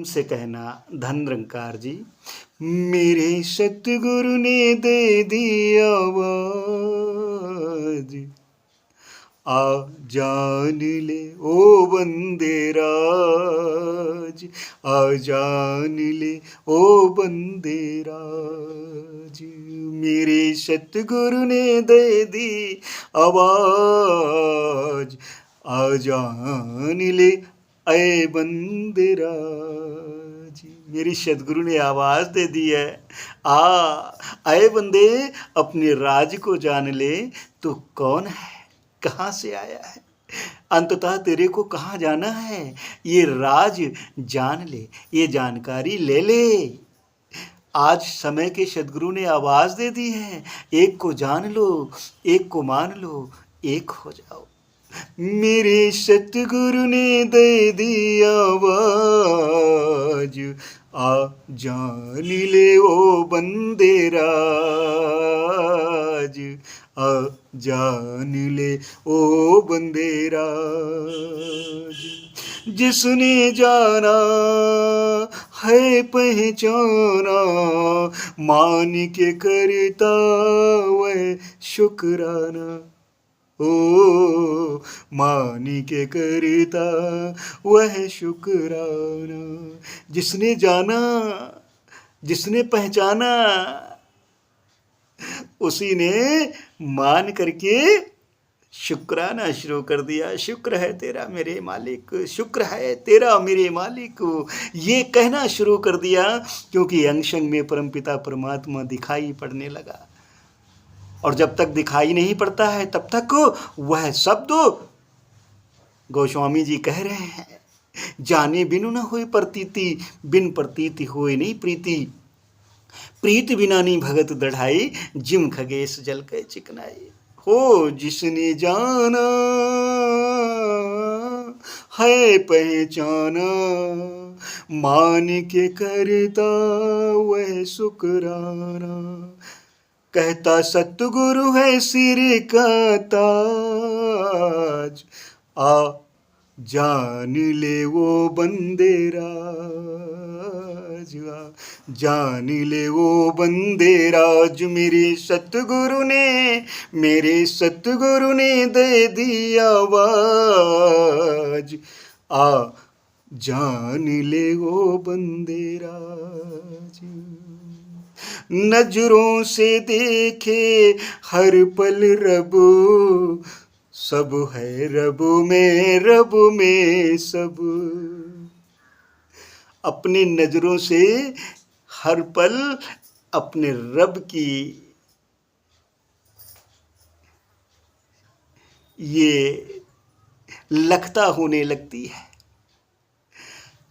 से कहना धन निरंकार जी, मेरे सतगुरु ने दे दी आवाज, आ जान ले ओ बंदे राज, आ जान ले ओ बंदे राज। मेरे सतगुरु ने दे दी आवाज, आ जान ले ऐ बंदे राज। मेरी सतगुरु ने आवाज दे दी है, आए बंदे अपने राज को जान ले। तू कौन है, कहाँ से आया है, अंततः तेरे को कहाँ जाना है, ये राज जान ले, ये जानकारी ले ले। आज समय के सद्गुरु ने आवाज दे दी है, एक को जान लो, एक को मान लो, एक हो जाओ। मेरे सतगुरु ने दे दी आवाज, आ जान ले ओ बंदे राज, आ जान ले ओ बंदे राज। जिसने जाना है पहचाना, मान के करता वह शुक्राना। ओ मानी के करता वह शुक्राना। जिसने जाना, जिसने पहचाना, उसी ने मान करके शुक्राना शुरू कर दिया। शुक्र है तेरा मेरे मालिक, शुक्र है तेरा मेरे मालिक, ये कहना शुरू कर दिया, क्योंकि अंग संग में परमपिता परमात्मा दिखाई पड़ने लगा। और जब तक दिखाई नहीं पड़ता है तब तक वह शब्द, गोस्वामी जी कह रहे हैं, जाने बिनु न होए प्रतीति, बिन प्रतीति होए नहीं प्रीति। प्रीत बिना नहीं भगत दढ़ाई, जिम खगेश जल के चिकनाई। हो जिसने जाना है पहचाना, मान के करता वह शुक्राना। कहता सतगुरु है सिर का ताज, आ जान ले वो बंदे राज, आ जान ले वो बंदे राज। मेरे सतगुरु ने दे दी आवाज, आ जान ले वो बंदे राज। नजरों से देखे हर पल रब, सब है रब में सब। अपने नजरों से हर पल अपने रब की ये लखता होने लगती है।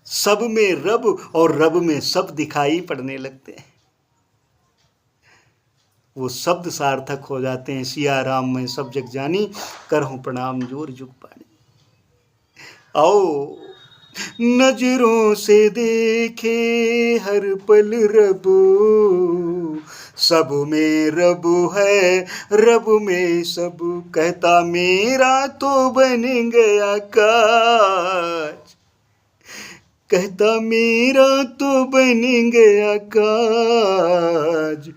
सब में रब और रब में सब दिखाई पड़ने लगते हैं। वो शब्द सार्थक हो जाते हैं। सिया राम मैं सब जग जानी, करहूं प्रणाम जोर जुग पानी। आओ नजरों से देखे हर पल रब, सब में रब है रब में सब। कहता मेरा तो बन गया काज, कहता मेरा तो बन गया काज,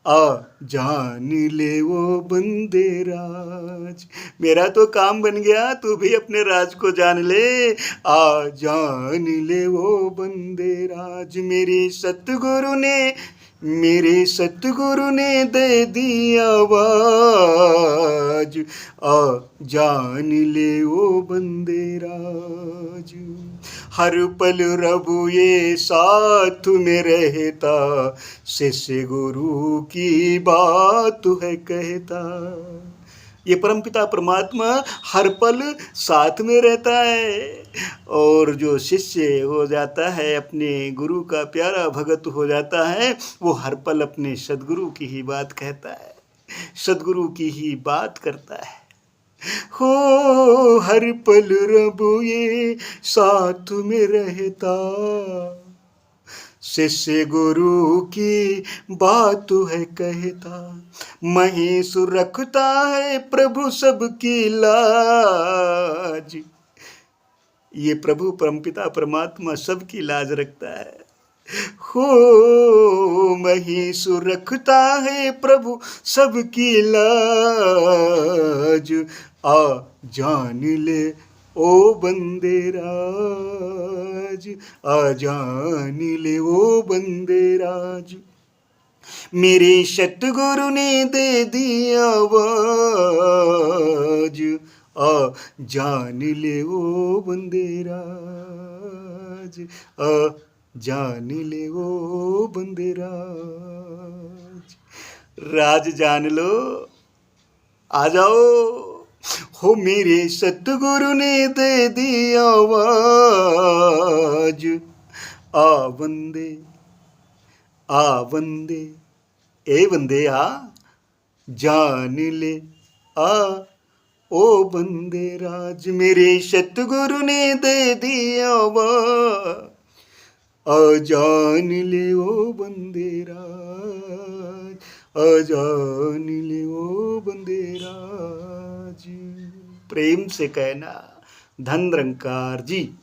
आ जान ले वो बंदे राज। मेरा तो काम बन गया, तू भी अपने राज को जान ले, आ जान ले वो बंदे राज। मेरे सतगुरु ने दे दी आवाज, आ जान ले वो बंदे राज। हर पल रब ये साथ में रहता, शिष्य गुरु की बात है कहता। ये परमपिता परमात्मा हर पल साथ में रहता है, और जो शिष्य हो जाता है, अपने गुरु का प्यारा भगत हो जाता है, वो हर पल अपने सद्गुरु की ही बात कहता है, सद्गुरु की ही बात करता है। हो हर पल रब ये साथ में रहता, शिष्य गुरु की बात है कहता। महेश रखता है प्रभु सबकी लाज, ये प्रभु परमपिता परमात्मा सबकी लाज रखता है। हो महीसु रखता है प्रभु सबकी लाज, आ जान ले ओ बंदे राज, आ जान ले ओ बंदे राज। मेरे सतगुरु ने दे दिया आवाज, आ जान ले ओ बंदे राज, आ जान ले ओ बंदे राज। राज जान लो, आ जाओ। हो मेरे सतगुरु ने दे दिया आवाज, आ बंदे, आ बंदे, ए बंदे आ जान ले, आ ओ बंदे राज। मेरे सतगुरु ने दे दिया आवाज, आ जान ले ओ बंदे राज, आ जान ले ओ बंदे राज। प्रेम से कहना धन निरंकार जी।